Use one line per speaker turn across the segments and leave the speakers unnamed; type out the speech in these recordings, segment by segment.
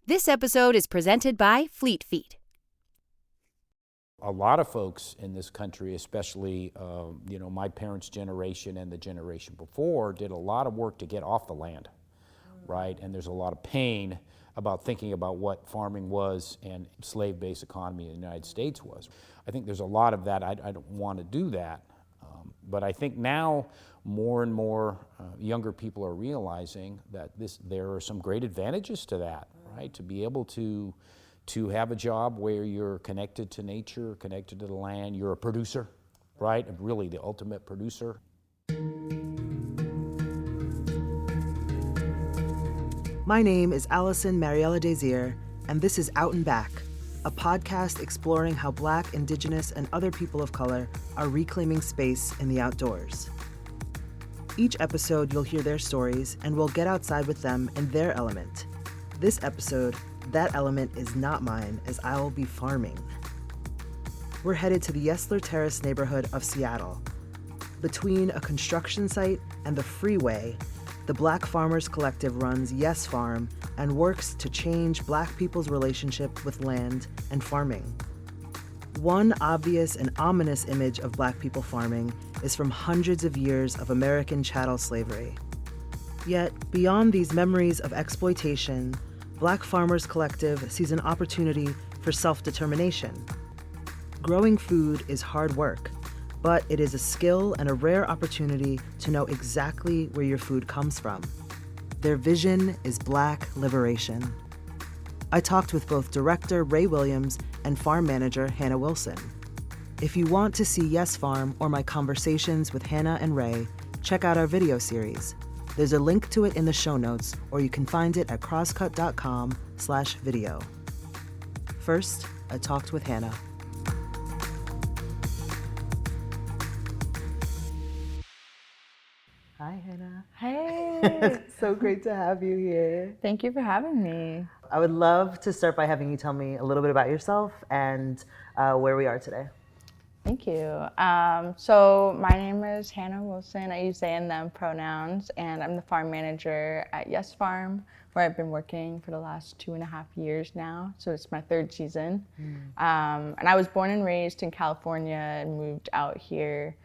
This episode is presented by Fleet Feet.
A lot of folks in this country, especially my parents' generation and the generation before, did a lot of work to get off the land, right? And there's a lot of pain about thinking about what farming was and slave-based economy in the United States was. I think there's a lot of that. I don't want to do that. But I think now more and more younger people are realizing that there are some great advantages to that, right? To be able to have a job where you're connected to nature, connected to the land, you're a producer, right? Really the ultimate producer.
My name is Alison Mariella Désir, and this is Out and Back, a podcast exploring how Black, Indigenous, and other people of color are reclaiming space in the outdoors. Each episode, you'll hear their stories, and we'll get outside with them in their element. This episode, that element is not mine, as I will be farming. We're headed to the Yesler Terrace neighborhood of Seattle. Between a construction site and the freeway, the Black Farmers Collective runs Yes Farm and works to change Black people's relationship with land and farming. One obvious and ominous image of Black people farming is from hundreds of years of American chattel slavery. Yet, beyond these memories of exploitation, Black Farmers Collective sees an opportunity for self-determination. Growing food is hard work, but it is a skill and a rare opportunity to know exactly where your food comes from. Their vision is Black liberation. I talked with both director Ray Williams and farm manager Hannah Wilson. If you want to see Yes Farm or my conversations with Hannah and Ray, check out our video series. There's a link to it in the show notes, or you can find it at crosscut.com/video. First, I talked with Hannah. Hi, Hannah.
Hey.
So great to have you here.
Thank you for having me.
I would love to start by having you tell me a little bit about yourself and where we are today.
Thank you. So my name is Hannah Wilson. I use they and them pronouns, and I'm the farm manager at Yes Farm, where I've been working for the last 2.5 years now. So it's my third season. And I was born and raised in California and moved out here,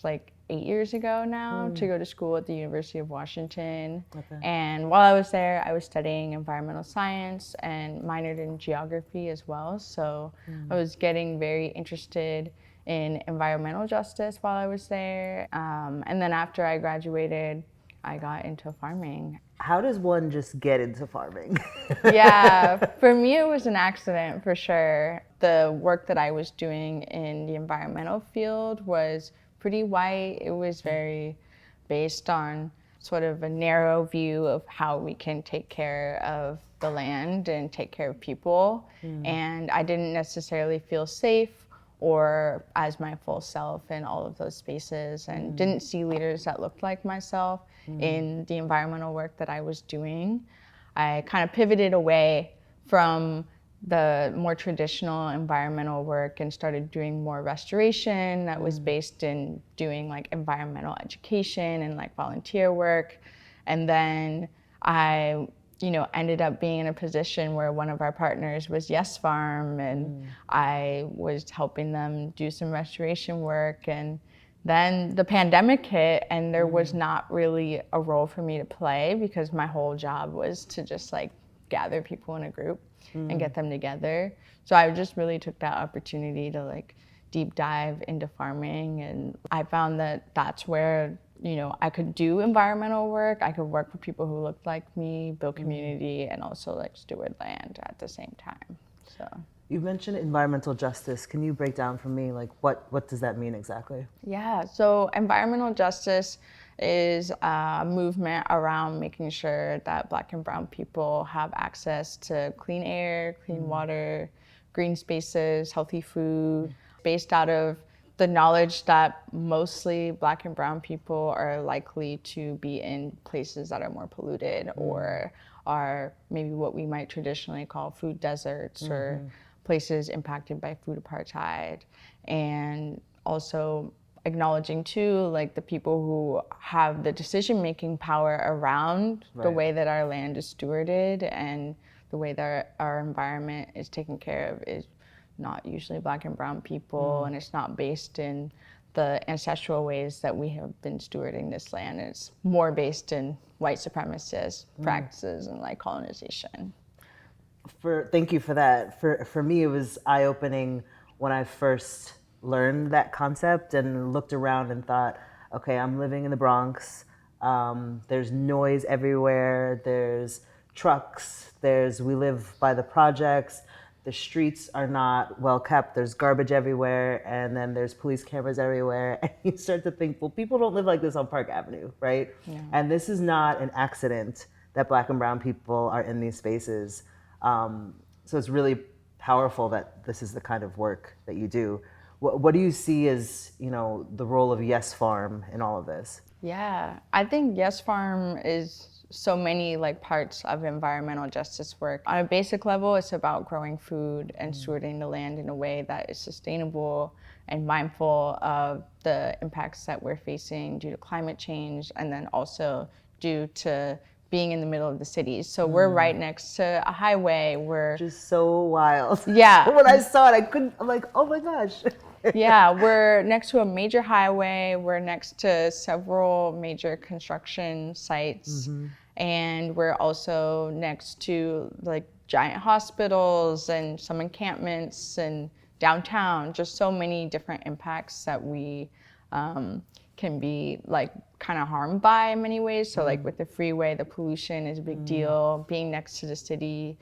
like 8 years ago now to go to school at the University of Washington. Okay. And while I was there, I was studying environmental science and minored in geography as well. So I was getting very interested in environmental justice while I was there. And then after I graduated, I got into farming.
How does one just get into farming?
Yeah, for me it was an accident for sure. The work that I was doing in the environmental field was pretty white. It was very based on sort of a narrow view of how we can take care of the land and take care of people. And I didn't necessarily feel safe or as my full self in all of those spaces, and didn't see leaders that looked like myself in the environmental work that I was doing. I kind of pivoted away from the more traditional environmental work and started doing more restoration that was based in doing like environmental education and like volunteer work. And then I ended up being in a position where one of our partners was Yes Farm, and I was helping them do some restoration work. And then the pandemic hit, and there was not really a role for me to play because my whole job was to just like gather people in a group and get them together. So I just really took that opportunity to like deep dive into farming, and I found that that's where I could do environmental work. I could work with people who looked like me, build community, and also like steward land at the same time. So
you mentioned environmental justice. Can you break down for me, like what does that mean exactly?
Yeah, so environmental justice is a movement around making sure that Black and brown people have access to clean air, clean water, green spaces, healthy food, based out of the knowledge that mostly Black and brown people are likely to be in places that are more polluted or are maybe what we might traditionally call food deserts or places impacted by food apartheid. And also acknowledging too, like the people who have the decision-making power around the way that our land is stewarded and the way that our environment is taken care of is not usually Black and brown people, and it's not based in the ancestral ways that we have been stewarding this land. It's more based in white supremacist practices and like colonization.
Thank you for that. For me, it was eye-opening when I first learned that concept and looked around and thought, okay, I'm living in the Bronx. There's noise everywhere. There's trucks. We live by the projects. The streets are not well kept. There's garbage everywhere, and then there's police cameras everywhere. And you start to think, well, people don't live like this on Park Avenue, right? Yeah. And this is not an accident that Black and brown people are in these spaces. So it's really powerful that this is the kind of work that you do. What do you see as, the role of Yes Farm in all of this?
Yeah, I think Yes Farm is so many like parts of environmental justice work. On a basic level, it's about growing food and stewarding the land in a way that is sustainable and mindful of the impacts that we're facing due to climate change, and then also due to being in the middle of the cities. So we're right next to a highway. We're
just so wild.
Yeah.
When I saw it, I'm like, oh my gosh.
Yeah, we're next to a major highway. We're next to several major construction sites. And we're also next to like giant hospitals and some encampments and downtown, just so many different impacts that we can be like kind of harmed by in many ways. So like with the freeway, the pollution is a big deal. Being next to the city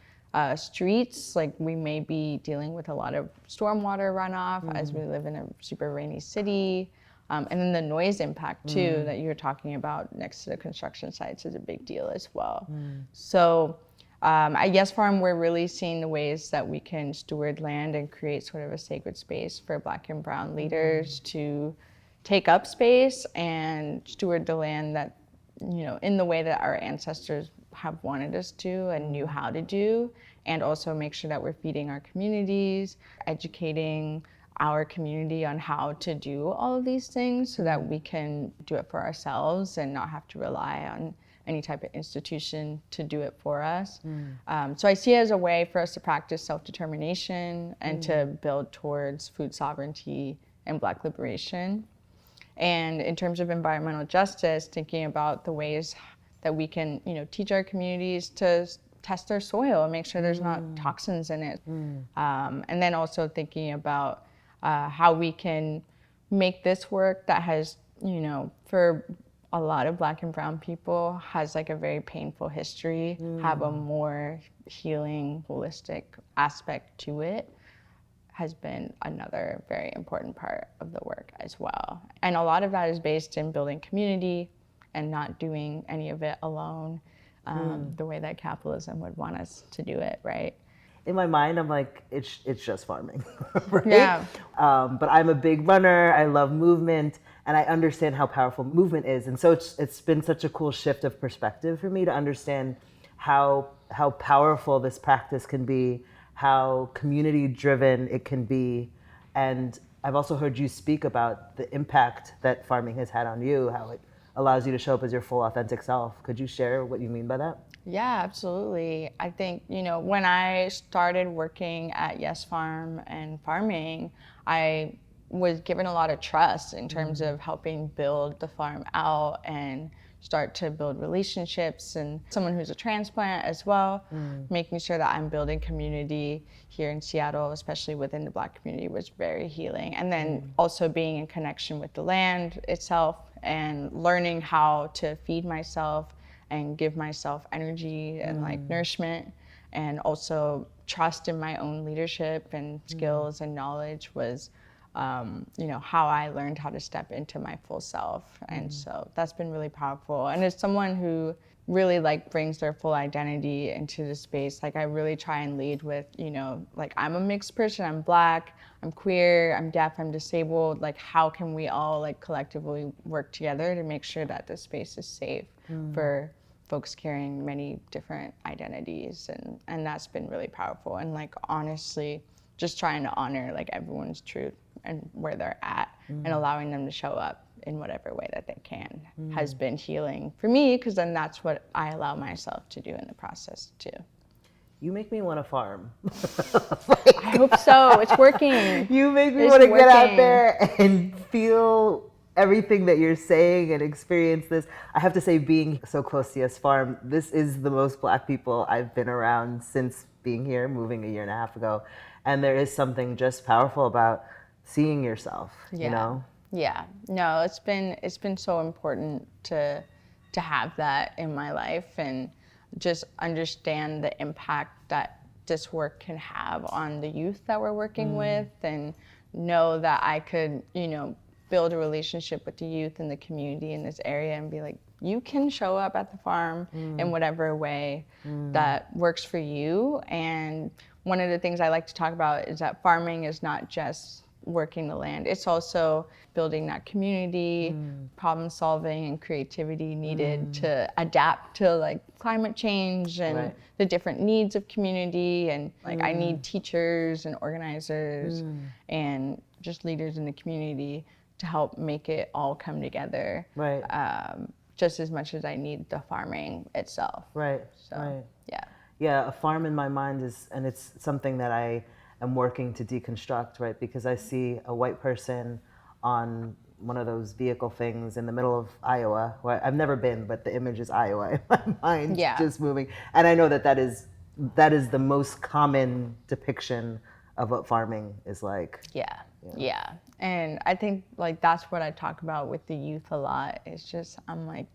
streets, like we may be dealing with a lot of stormwater runoff as we live in a super rainy city. And then the noise impact too that you're talking about next to the construction sites is a big deal as well. So at Yes Farm, we're really seeing the ways that we can steward land and create sort of a sacred space for Black and brown leaders to take up space and steward the land that, in the way that our ancestors have wanted us to and knew how to do, and also make sure that we're feeding our communities, educating our community on how to do all of these things so that we can do it for ourselves and not have to rely on any type of institution to do it for us. So I see it as a way for us to practice self-determination and to build towards food sovereignty and Black liberation. And in terms of environmental justice, thinking about the ways that we can, teach our communities to test their soil and make sure there's not toxins in it. And then also thinking about how we can make this work that has, for a lot of Black and brown people, has like a very painful history, have a more healing, holistic aspect to it, has been another very important part of the work as well. And a lot of that is based in building community and not doing any of it alone, the way that capitalism would want us to do it, right?
In my mind, I'm like, it's just farming, right?
Yeah.
But I'm a big runner. I love movement, and I understand how powerful movement is. And so it's been such a cool shift of perspective for me to understand how powerful this practice can be, how community-driven it can be. And I've also heard you speak about the impact that farming has had on you, how it allows you to show up as your full authentic self. Could you share what you mean by that?
Yeah, absolutely. I think, when I started working at Yes Farm and farming, I was given a lot of trust in terms of helping build the farm out and start to build relationships, and someone who's a transplant as well, making sure that I'm building community here in Seattle, especially within the Black community, was very healing. And then also being in connection with the land itself and learning how to feed myself and give myself energy and like nourishment, and also trust in my own leadership and skills and knowledge was how I learned how to step into my full self. And so that's been really powerful. And as someone who really like brings their full identity into the space, like I really try and lead with, like I'm a mixed person, I'm Black, I'm queer, I'm deaf, I'm disabled. Like how can we all like collectively work together to make sure that this space is safe for folks carrying many different identities, and that's been really powerful. And like honestly, just trying to honor like everyone's truth and where they're at, and allowing them to show up in whatever way that they can has been healing for me, because then that's what I allow myself to do in the process too.
You make me want to farm.
I hope so. It's working.
You make me want to get out there and feel everything that you're saying and experience this. I have to say, being so close to Yes Farm, this is the most Black people I've been around since being here, moving a year and a half ago. And there is something just powerful about seeing yourself, you know?
Yeah. No, it's been so important to have that in my life, and just understand the impact that this work can have on the youth that we're working with, and know that I could, build a relationship with the youth in the community in this area and be like, you can show up at the farm in whatever way that works for you. And one of the things I like to talk about is that farming is not just working the land. It's also building that community, problem solving and creativity needed to adapt to like climate change and the different needs of community. And like I need teachers and organizers and just leaders in the community to help make it all come together. Just as much as I need the farming itself. Yeah,
a farm in my mind is, and it's something that I am working to deconstruct, right? Because I see a white person on one of those vehicle things in the middle of Iowa, where I've never been, but the image is Iowa in my mind, just moving. And I know that is the most common depiction of what farming is like.
Yeah. And I think like that's what I talk about with the youth a lot. It's just, I'm like,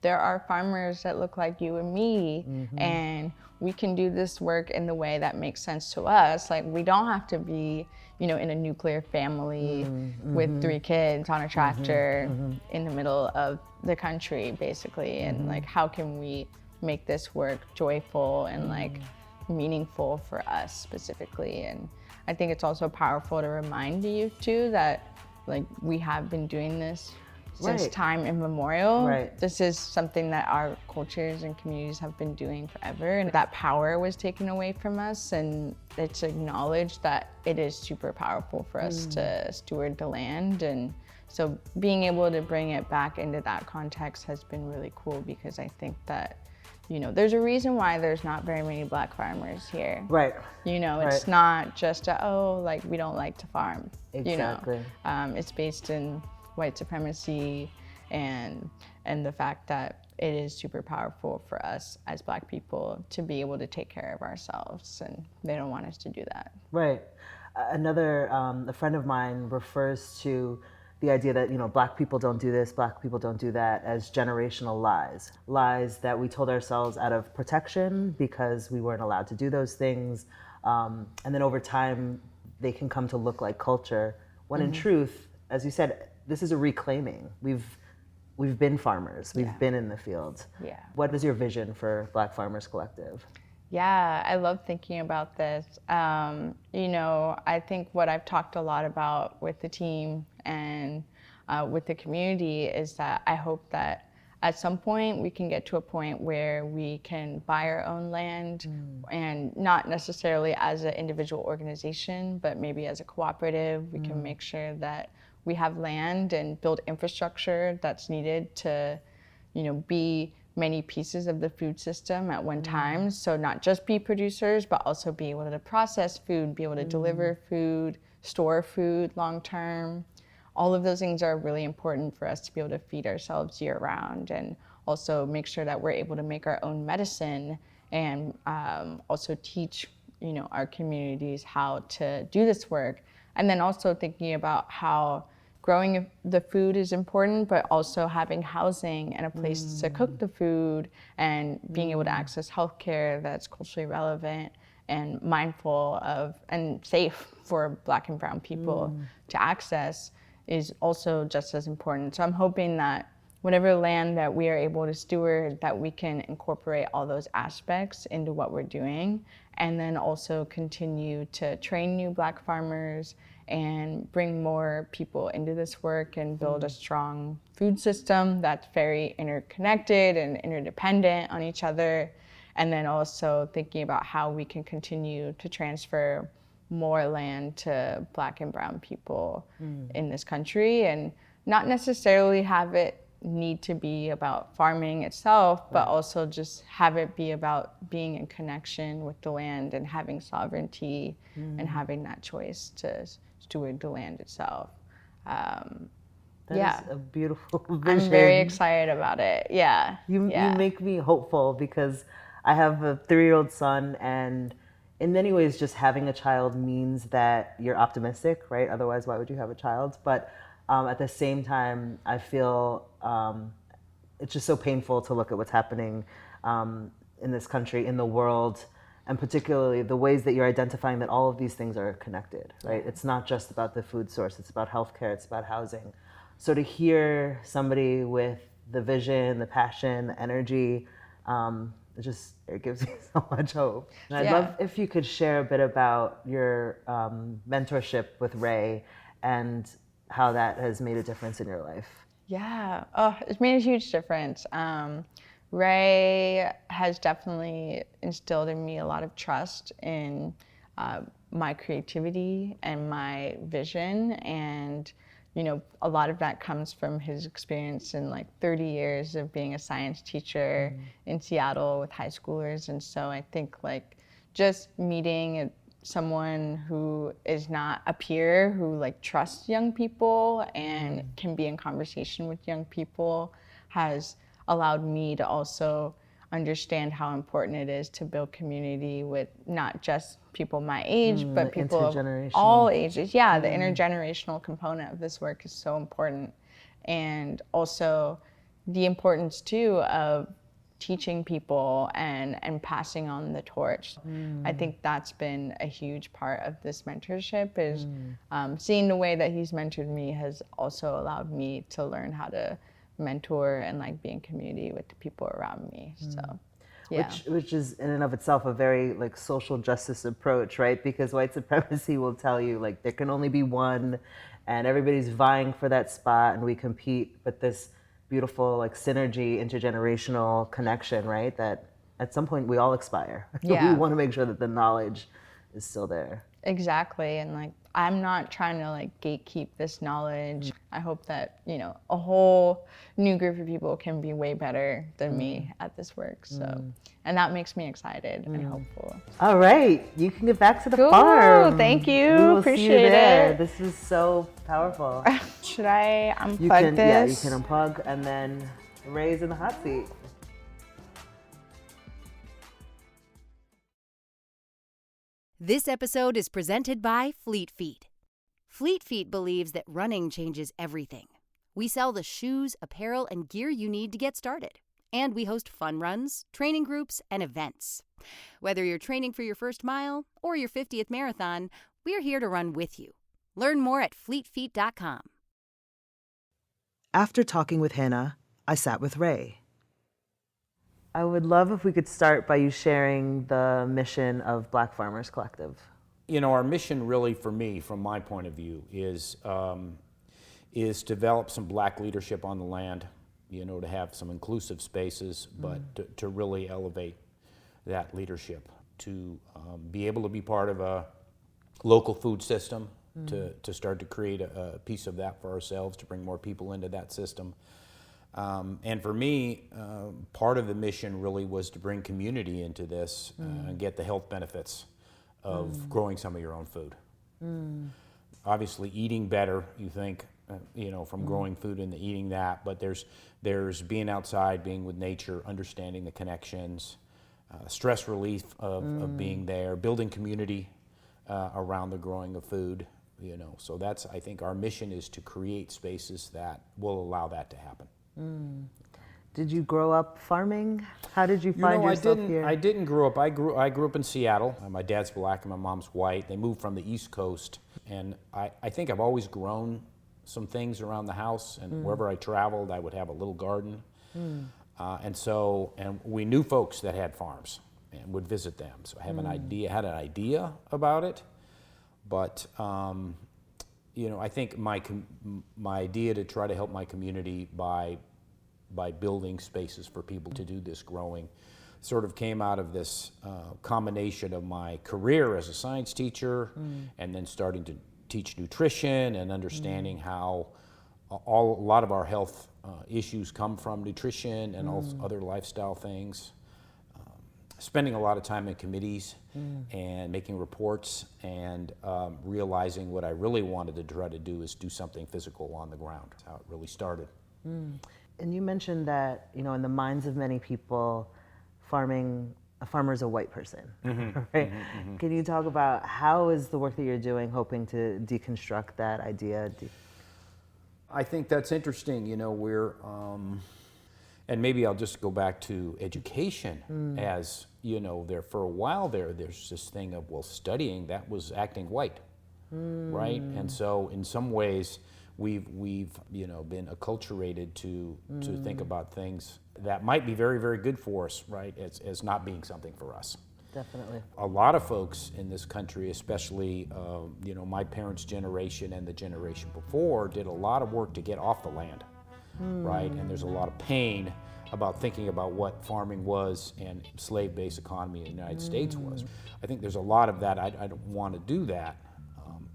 there are farmers that look like you and me, and we can do this work in the way that makes sense to us. Like we don't have to be, in a nuclear family with 3 kids on a tractor in the middle of the country, basically. And like, how can we make this work joyful and like meaningful for us specifically? And I think it's also powerful to remind the youth too that like we have been doing this since time immemorial. This is something that our cultures and communities have been doing forever, and that power was taken away from us, and it's acknowledged that it is super powerful for us to steward the land. And so being able to bring it back into that context has been really cool, because I think that there's a reason why there's not very many Black farmers here. It's not just like we don't like to farm.
Exactly.
It's based in white supremacy and the fact that it is super powerful for us as Black people to be able to take care of ourselves, and they don't want us to do that.
Another, a friend of mine refers to the idea that, Black people don't do this, Black people don't do that, as generational lies. Lies that we told ourselves out of protection because we weren't allowed to do those things. And then over time, they can come to look like culture, when in truth, as you said, this is a reclaiming. We've been farmers, we've been in the field. What is your vision for Black Farmers Collective?
Yeah, I love thinking about this. I think what I've talked a lot about with the team and with the community is that I hope that at some point we can get to a point where we can buy our own land, and not necessarily as an individual organization, but maybe as a cooperative. We can make sure that we have land and build infrastructure that's needed to, be many pieces of the food system at one time. So not just be producers, but also be able to process food, be able to deliver food, store food long term. All of those things are really important for us to be able to feed ourselves year round, and also make sure that we're able to make our own medicine, and also teach, our communities how to do this work. And then also thinking about how growing the food is important, but also having housing and a place to cook the food, and being able to access healthcare that's culturally relevant and mindful of and safe for Black and brown people to access is also just as important. So I'm hoping that whatever land that we are able to steward, that we can incorporate all those aspects into what we're doing, and then also continue to train new Black farmers and bring more people into this work and build a strong food system that's very interconnected and interdependent on each other. And then also thinking about how we can continue to transfer more land to Black and brown people in this country, and not necessarily have it need to be about farming itself, but also just have it be about being in connection with the land and having sovereignty and having that choice to steward the land itself.
That is a beautiful vision.
I'm very excited about it. You
make me hopeful, because I have a 3-year-old son, and in many ways just having a child means that you're optimistic, right? Otherwise, why would you have a child? But at the same time, I feel it's just so painful to look at what's happening in this country, in the world, and particularly the ways that you're identifying that all of these things are connected, right? It's not just about the food source, it's about healthcare, it's about housing. So to hear somebody with the vision, the passion, the energy, it gives me so much hope. And I'd love if you could share a bit about your mentorship with Ray and how that has made a difference in your life.
It's made a huge difference. Ray has definitely instilled in me a lot of trust in my creativity and my vision, and a lot of that comes from his experience in 30 years of being a science teacher in Seattle with high schoolers. And so I think just meeting someone who is not a peer, who trusts young people and can be in conversation with young people, has allowed me to also understand how important it is to build community with not just people my age, but people of all ages. The intergenerational component of this work is so important. And also the importance too of teaching people and passing on the torch. I think that's been a huge part of this mentorship, is seeing the way that he's mentored me has also allowed me to learn how to mentor and be in community with the people around me. So
which is in and of itself a very social justice approach, right? Because white supremacy will tell you there can only be one, and everybody's vying for that spot, and we compete. But this beautiful synergy, intergenerational connection, right? That at some point we all expire. We want to make sure that the knowledge is still there.
Exactly, and I'm not trying to gatekeep this knowledge. I hope that a whole new group of people can be way better than me at this work. So, and that makes me excited and hopeful.
All right, you can get back to the farm.
Thank you.
We will
Appreciate
see you there.
it.
This was so powerful.
Should I unplug this?
Yeah, you can unplug, and then Ray's in the hot seat.
This episode is presented by Fleet Feet. Fleet Feet believes that running changes everything. We sell the shoes, apparel, and gear you need to get started. And we host fun runs, training groups, and events. Whether you're training for your first mile or your 50th marathon, we're here to run with you. Learn more at fleetfeet.com.
After talking with Hannah, I sat with Ray. I would love if we could start by you sharing the mission of Black Farmers Collective.
Our mission really, for me, from my point of view, is develop some Black leadership on the land, to have some inclusive spaces, but to really elevate that leadership, to be able to be part of a local food system, to start to create a piece of that for ourselves, to bring more people into that system. And for me, part of the mission really was to bring community into this and get the health benefits of growing some of your own food. Obviously, eating better, you think, from growing food and eating that, but there's being outside, being with nature, understanding the connections, stress relief of being there, building community around the growing of food. So that's, I think, our mission is to create spaces that will allow that to happen.
Did you grow up farming? How did you find yourself here?
I didn't grow up. I grew up in Seattle. My dad's Black and my mom's white. They moved from the East Coast, and I think I've always grown some things around the house, and wherever I traveled, I would have a little garden. And we knew folks that had farms and would visit them. So I had an idea about it, but I think my idea to try to help my community by building spaces for people to do this growing sort of came out of this combination of my career as a science teacher and then starting to teach nutrition and understanding how a lot of our health issues come from nutrition and also other lifestyle things. Spending a lot of time in committees and making reports and realizing what I really wanted to try to do is do something physical on the ground. That's how it really started.
And you mentioned that, in the minds of many people, a farmer is a white person, right? Can you talk about how is the work that you're doing hoping to deconstruct that idea?
I think that's interesting. We're, and maybe I'll just go back to education as, there for a while there's this thing of, well, studying, that was acting white, right? And so in some ways, we've been acculturated to think about things that might be very, very good for us, right, as not being something for us.
Definitely.
A lot of folks in this country, especially my parents' generation and the generation before, did a lot of work to get off the land, right? And there's a lot of pain about thinking about what farming was and slave-based economy in the United States was. I think there's a lot of that. I don't want to do that.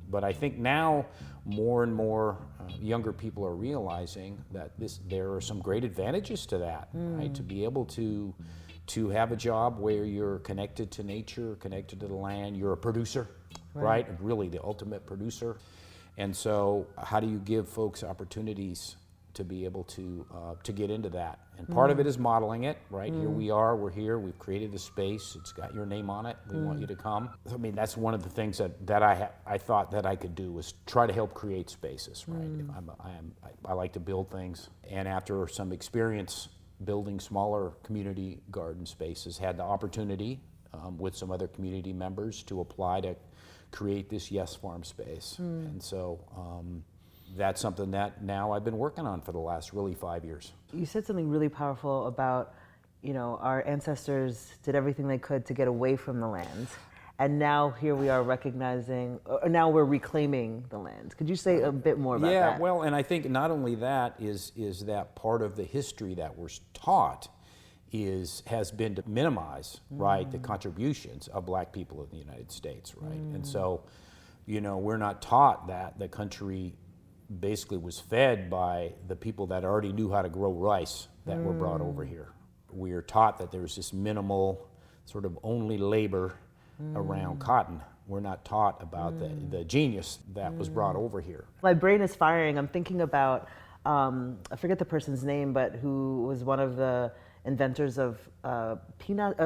But I think now more and more younger people are realizing that there are some great advantages to that, right? To be able to have a job where you're connected to nature, connected to the land, you're a producer, right? Really the ultimate producer. And so how do you give folks opportunities to be able to get into that? And part of it is modeling it, right? Here we are, we're here, we've created a space, it's got your name on it, we want you to come. I mean, that's one of the things that I thought that I could do was try to help create spaces, right? I like to build things, and after some experience building smaller community garden spaces, had the opportunity with some other community members to apply to create this Yes Farm space. And so that's something that now I've been working on for the last really 5 years.
You said something really powerful about, our ancestors did everything they could to get away from the land. And now here we are recognizing, or now we're reclaiming the land. Could you say a bit more about that?
Yeah, well, and I think not only that is that part of the history that we're taught has been to minimize, right, the contributions of black people in the United States, right? And so, we're not taught that the country basically was fed by the people that already knew how to grow rice that were brought over here. We are taught that there's this minimal sort of only labor around cotton. We're not taught about the genius that was brought over here.
My brain is firing. I'm thinking about, I forget the person's name, but who was one of the inventors of peanut,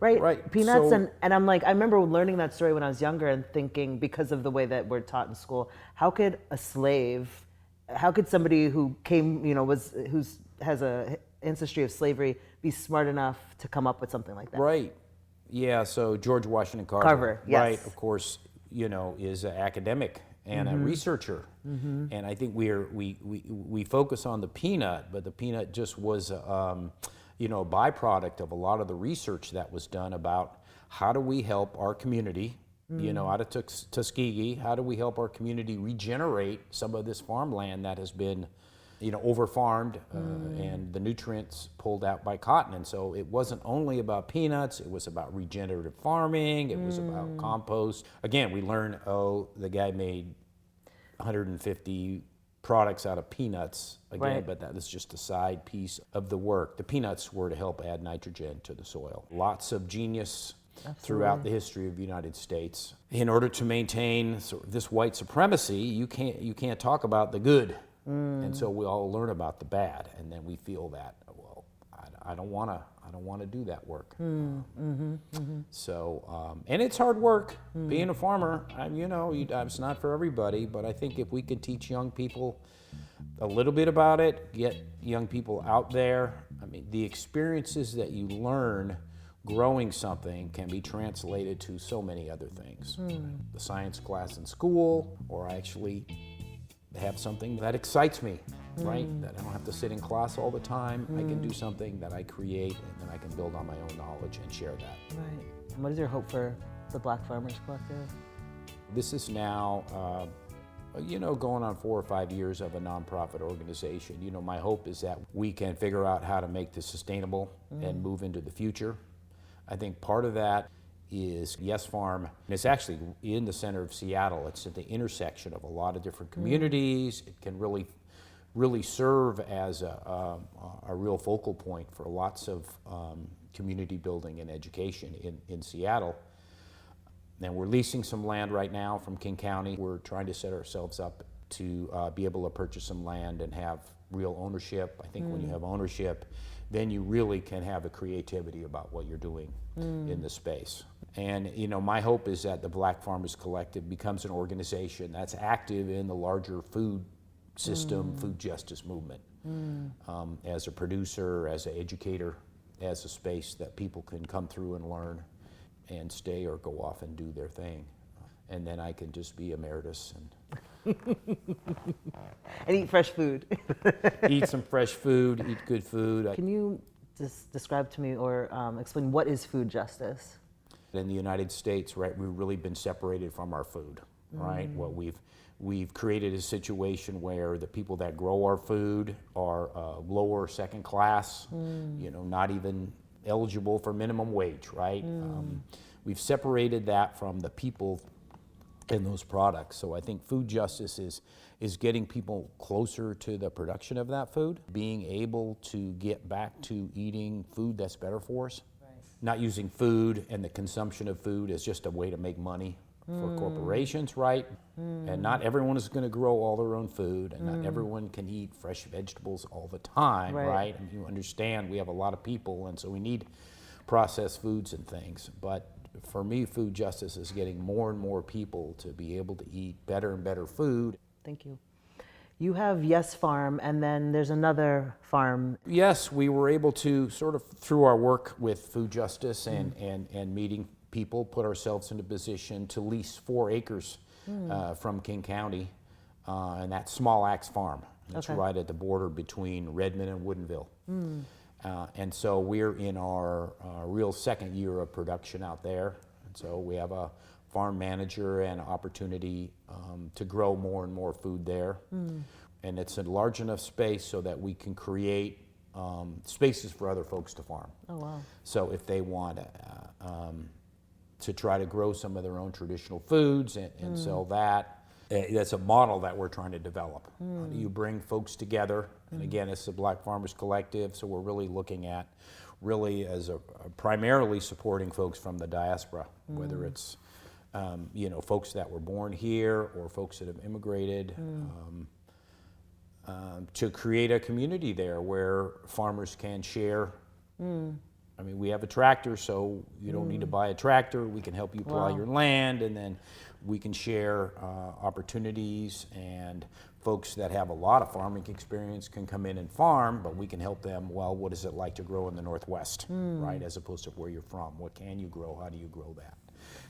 Right.
Peanuts,
So,
and I'm like, I remember learning that story when I was younger and thinking, because of the way that we're taught in school, how could somebody who came, has a ancestry of slavery be smart enough to come up with something like that?
Right. Yeah, so George Washington Carver.
Carver, yes.
Right, of course, is an academic and a researcher. And I think we focus on the peanut, but the peanut just was a byproduct of a lot of the research that was done about how do we help our community, out of Tuskegee, how do we help our community regenerate some of this farmland that has been, over-farmed and the nutrients pulled out by cotton. And so it wasn't only about peanuts, it was about regenerative farming, it was about compost. Again, we learned, the guy made 150 products out of peanuts, again, but that is just a side piece of the work. The peanuts were to help add nitrogen to the soil. Lots of genius throughout the history of the United States. In order to maintain sort of this white supremacy, you can't talk about the good. And so we all learn about the bad, and then we feel that, well, I don't want to do that work. So, and it's hard work being a farmer. It's not for everybody, but I think if we could teach young people a little bit about it, get young people out there. I mean, the experiences that you learn growing something can be translated to so many other things. The science class in school, or I actually have something that excites me, right? That I don't have to sit in class all the time. I can do something that I create, and then I can build on my own knowledge and share that.
Right. And what is your hope for the Black Farmers Collective?
This is now Going on 4 or 5 years of a nonprofit organization, my hope is that we can figure out how to make this sustainable and move into the future. I think part of that is Yes Farm. It's actually in the center of Seattle. It's at the intersection of a lot of different communities. It can really serve as a real focal point for lots of community building and education in Seattle. And we're leasing some land right now from King County. We're trying to set ourselves up to be able to purchase some land and have real ownership. I think when you have ownership, then you really can have a creativity about what you're doing in the space. And my hope is that the Black Farmers Collective becomes an organization that's active in the larger food system, food justice movement, as a producer, as an educator, as a space that people can come through and learn and stay or go off and do their thing. And then I can just be emeritus and
And eat fresh food.
eat some fresh food, eat good food.
Can you just describe to me or explain what is food justice?
In the United States, right, we've really been separated from our food, right? What we've created a situation where the people that grow our food are lower second class, not even eligible for minimum wage, right? We've separated that from the people in those products. So I think food justice is getting people closer to the production of that food, being able to get back to eating food that's better for us, not using food and the consumption of food as just a way to make money for corporations, right? And not everyone is going to grow all their own food, and not everyone can eat fresh vegetables all the time, right? And you understand we have a lot of people, and so we need processed foods and things. But for me, food justice is getting more and more people to be able to eat better and better food.
Thank you. You have Yes Farm, and then there's another farm.
Yes, we were able to sort of, through our work with food justice and meeting people, put ourselves in a position to lease 4 acres from King County, and that's Small Axe Farm. It's right at the border between Redmond and Woodinville. And so we're in our real second year of production out there. And so we have a farm manager and opportunity to grow more and more food there. And it's a large enough space so that we can create spaces for other folks to farm.
Oh, wow.
So if they want to try to grow some of their own traditional foods and sell that, that's a model that we're trying to develop. How do you bring folks together? And again, it's the Black Farmers Collective, so we're really looking at as primarily supporting folks from the diaspora, whether it's folks that were born here or folks that have immigrated, to create a community there where farmers can share. I mean, we have a tractor, so you don't need to buy a tractor. We can help you plow your land, and then we can share opportunities, and folks that have a lot of farming experience can come in and farm, but we can help them, what is it like to grow in the Northwest, right, as opposed to where you're from. What can you grow? How do you grow that?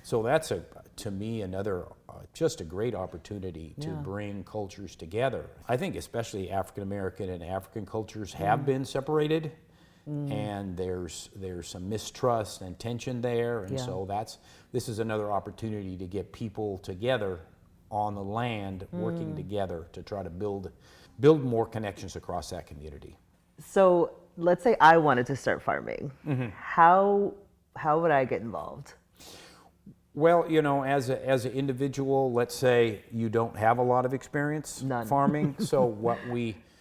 So that's, to me, another, just a great opportunity to bring cultures together. I think especially African American and African cultures have been separated. And there's some mistrust and tension there, and so this is another opportunity to get people together on the land, working together to try to build more connections across that community.
So let's say I wanted to start farming. How would I get involved?
Well, as an individual, let's say you don't have a lot of experience farming. So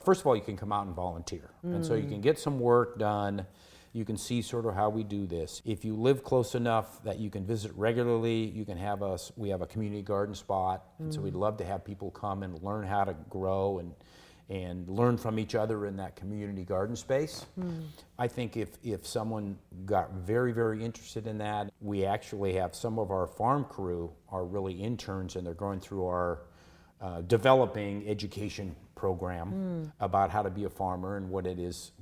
first of all, you can come out and volunteer. And so you can get some work done. You can see sort of how we do this. If you live close enough that you can visit regularly, you can have we have a community garden spot. And so we'd love to have people come and learn how to grow and learn from each other in that community garden space. I think if someone got very, very interested in that, we actually have some of our farm crew are really interns, and they're going through our developing education program about how to be a farmer and what it is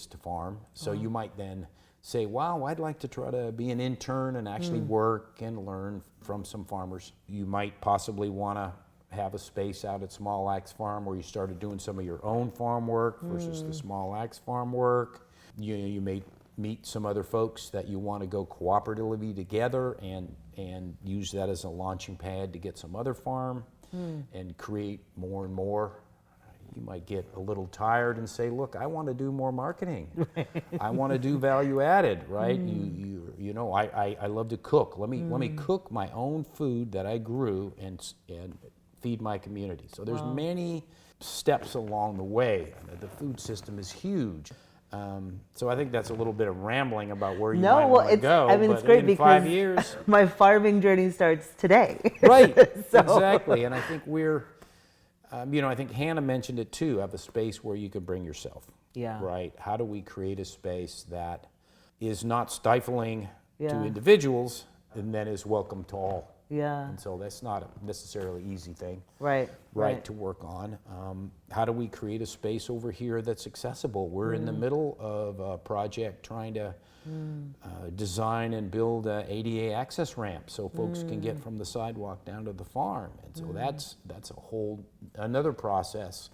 to farm. So you might then say, wow, I'd like to try to be an intern and actually work and learn from some farmers. You might possibly want to have a space out at Small Axe Farm where you started doing some of your own farm work versus the Small Axe Farm work. You may meet some other folks that you want to go cooperatively together and use that as a launching pad to get some other farm and create more and more, you might get a little tired and say, look, I want to do more marketing. I want to do value added, right? You know, I love to cook. Let me cook my own food that I grew and feed my community. So there's many steps along the way. The food system is huge. So I think that's a little bit of rambling about where you might want to go.
I mean,
but
it's great
in
because
5 years,
my farming journey starts today.
right?
So.
Exactly. And I think we're, you know, I think Hannah mentioned it too. Have a space where you can bring yourself.
Yeah.
Right. How do we create a space that is not stifling to
Yeah.
individuals and then is welcome to all?
Yeah.
And so that's not a necessarily easy thing.
Right.
To work on. How do we create a space over here that's accessible? We're in the middle of a project trying to design and build a ADA access ramp so folks can get from the sidewalk down to the farm. And so that's a whole another process.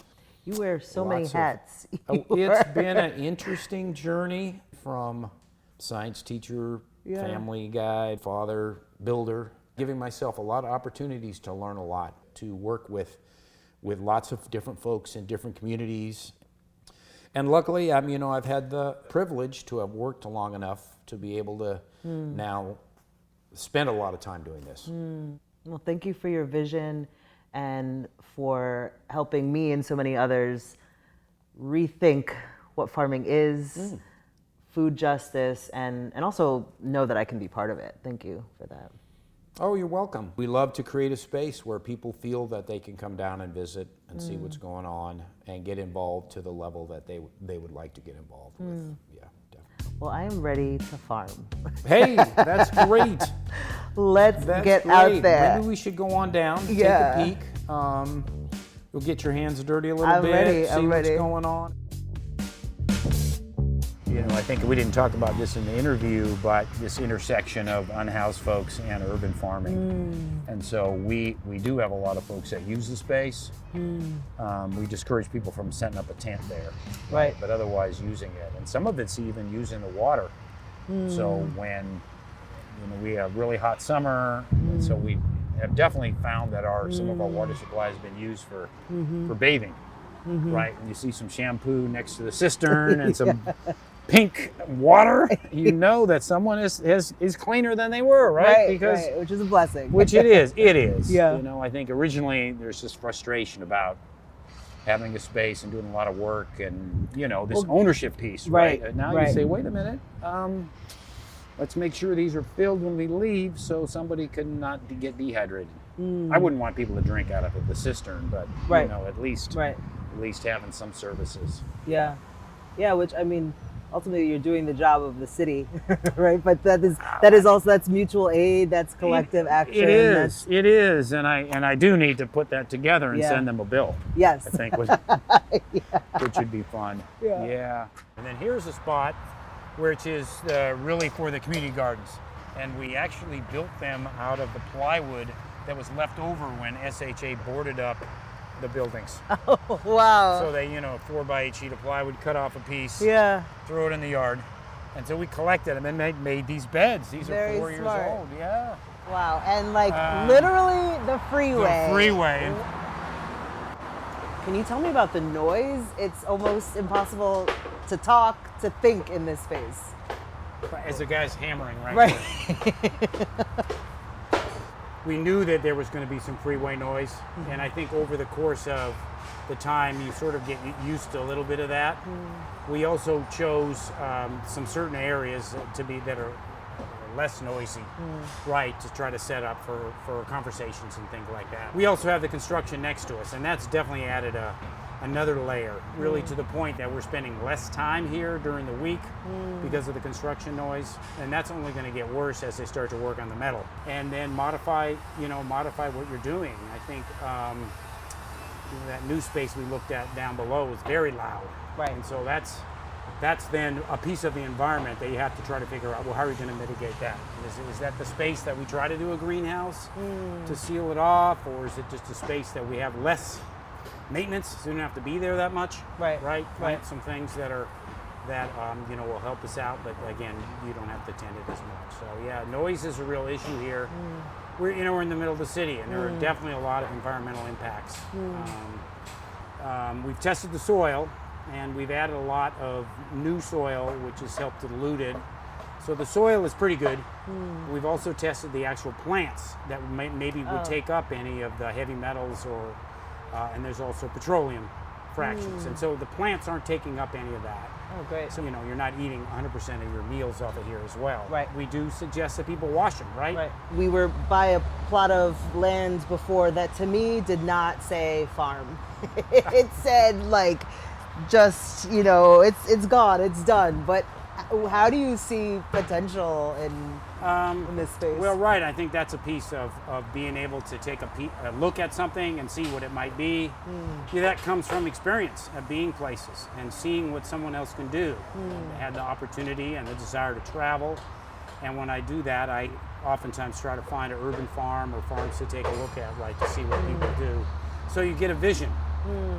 You wear so many
Lots of-
hats.
It's been an interesting journey from science teacher, family guy, father, builder, giving myself a lot of opportunities to learn a lot, to work with lots of different folks in different communities. And luckily, you know, I've had the privilege to have worked long enough to be able to now spend a lot of time doing this.
Well, thank you for your vision and for helping me and so many others rethink what farming is, food justice, and also know that I can be part of it. Thank you for that.
Oh, you're welcome. We love to create a space where people feel that they can come down and visit and see what's going on and get involved to the level that they would like to get involved with. Yeah, definitely.
Well, I am ready to farm.
Hey, that's great.
Let's
That's
get
great.
out there.
Maybe we should go on down,
Yeah.
take a peek. You'll get your hands dirty a little
I'm
bit,
ready,
see
I'm
what's
ready.
going on. You know, I think we didn't talk about this in the interview, but this intersection of unhoused folks and urban farming. And so we do have a lot of folks that use the space. We discourage people from setting up a tent there,
Right.
but otherwise using it. And some of it's even using the water. So when, you know, we have really hot summer, and so we have definitely found that some of our water supply has been used for bathing, right? And you see some shampoo next to the cistern and some pink water, you know that someone is cleaner than they were, right? Because
which is a blessing.
which it is.
Yeah.
You know, I think originally there's this frustration about having a space and doing a lot of work and, you know, this ownership piece, right? And now you say, wait a minute, let's make sure these are filled when we leave so somebody can not get dehydrated. I wouldn't want people to drink out of the cistern, but you know, at least having some services.
Yeah, which, I mean, ultimately you're doing the job of the city, right? But that is also, that's mutual aid, that's collective action.
It is, and I do need to put that together and send them a bill.
Yes.
I think which would be fun. Yeah. And then here's a spot which is really for the community gardens, and we actually built them out of the plywood that was left over when SHA boarded up the buildings.
Oh, wow.
So they, you know, a 4x8 sheet of plywood, cut off a piece, throw it in the yard. And so we collected them and made these beds. These
Very
are 4 years
smart.
old. Yeah.
Wow, and like literally the freeway.
The freeway.
Can you tell me about the noise? It's almost impossible to talk, to think in this space.
As the guy's hammering
Right.
We knew that there was going to be some freeway noise, and I think over the course of the time you sort of get used to a little bit of that. We also chose some certain areas that are less noisy, right, to try to set up for conversations and things like that. We also have the construction next to us, and that's definitely added another layer, really to the point that we're spending less time here during the week because of the construction noise, and that's only going to get worse as they start to work on the metal. And then modify what you're doing. I think that new space we looked at down below is very loud,
Right.
and so that's then a piece of the environment that you have to try to figure out, well, how are you going to mitigate that? Is that the space that we try to do a greenhouse to seal it off, or is it just a space that we have less maintenance, so you don't have to be there that much?
Right.
Plant some things that are that will help us out, but again, you don't have to tend it as much. So yeah, noise is a real issue here. We're in the middle of the city, and there are definitely a lot of environmental impacts. We've tested the soil, and we've added a lot of new soil, which has helped dilute it. So the soil is pretty good. We've also tested the actual plants that maybe would take up any of the heavy metals, and there's also petroleum fractions. And so the plants aren't taking up any of that.
Oh, great.
So, you're not eating 100% of your meals off of here as well.
Right.
We do suggest that people wash them, right?
Right. We were by a plot of land before that to me did not say farm. It said just, it's gone, it's done. But how do you see potential in this space?
Well, right. I think that's a piece of being able to take a look at something and see what it might be. That comes from experience of being places and seeing what someone else can do. I had the opportunity and the desire to travel. And when I do that, I oftentimes try to find an urban farm or farms to take a look at, right, to see what people do. So you get a vision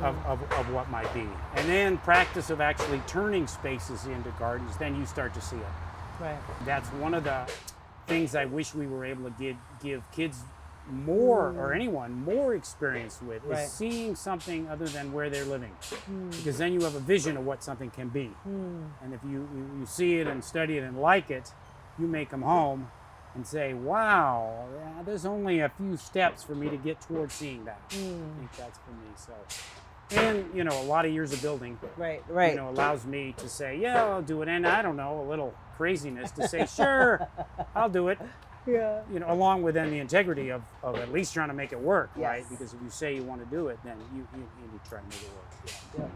of what might be. And then practice of actually turning spaces into gardens, then you start to see it.
Right.
That's one of the things I wish we were able to give kids more, or anyone more experience with, is seeing something other than where they're living. Because then you have a vision of what something can be. And if you see it and study it and like it, you may come home and say, wow, there's only a few steps for me to get towards seeing that. I think that's for me. So, and a lot of years of building,
Right.
allows me to say, yeah, I'll do it. And I don't know, a little craziness to say, sure, I'll do it.
Yeah.
Along with then the integrity of at least trying to make it work,
Yes.
right? Because if you say you want to do it, then you try to make it work. Yeah.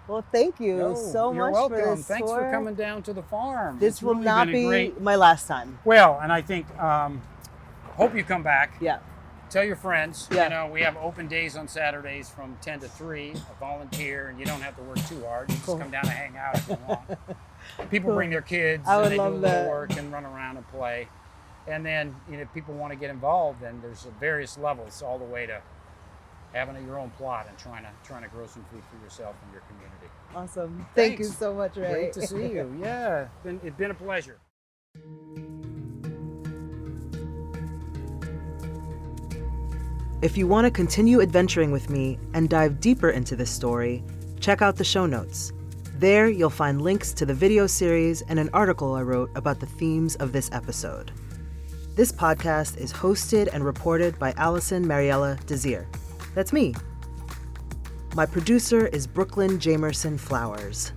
Well, thank you so
You're
much
welcome.
for this
Thanks
tour.
for coming down to the farm.
This
It's
will
really
not
been a
be
great...
my last time.
Well, and I think, hope you come back.
Yeah.
Tell your friends.
Yeah.
We have open days on Saturdays from 10 to 3, a volunteer, and you don't have to work too hard. You just come down and hang out if you want. People bring their kids,
I would
and they do a
love
little
that.
work and run around and play. And then, if people want to get involved, then there's various levels all the way to having your own plot and trying to grow some food for yourself and your community.
Awesome. Thank you
Thanks.
so much, Ray.
Great to see you. Yeah, it's been a pleasure.
If you want to continue adventuring with me and dive deeper into this story, check out the show notes. There, you'll find links to the video series and an article I wrote about the themes of this episode. This podcast is hosted and reported by Alison Mariella Désir. That's me. My producer is Brooklyn Jamerson Flowers.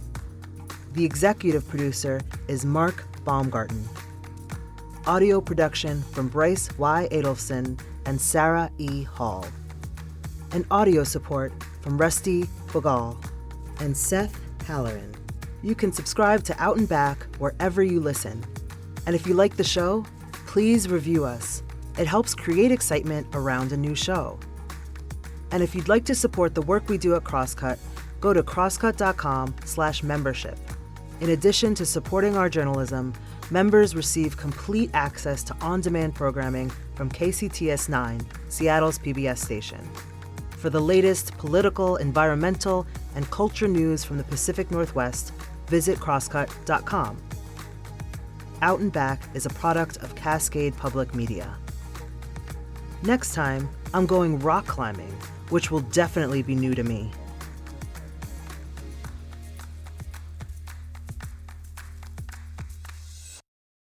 The executive producer is Mark Baumgarten. Audio production from Bryce Y. Adelson and Sarah E. Hall. And audio support from Rusty Bogal and Seth Halloran. You can subscribe to Out and Back wherever you listen. And if you like the show, please review us. It helps create excitement around a new show. And if you'd like to support the work we do at Crosscut, go to crosscut.com/membership. In addition to supporting our journalism, members receive complete access to on-demand programming from KCTS 9, Seattle's PBS station. For the latest political, environmental, and culture news from the Pacific Northwest, visit crosscut.com. Out and Back is a product of Cascade Public Media. Next time, I'm going rock climbing, which will definitely be new to me.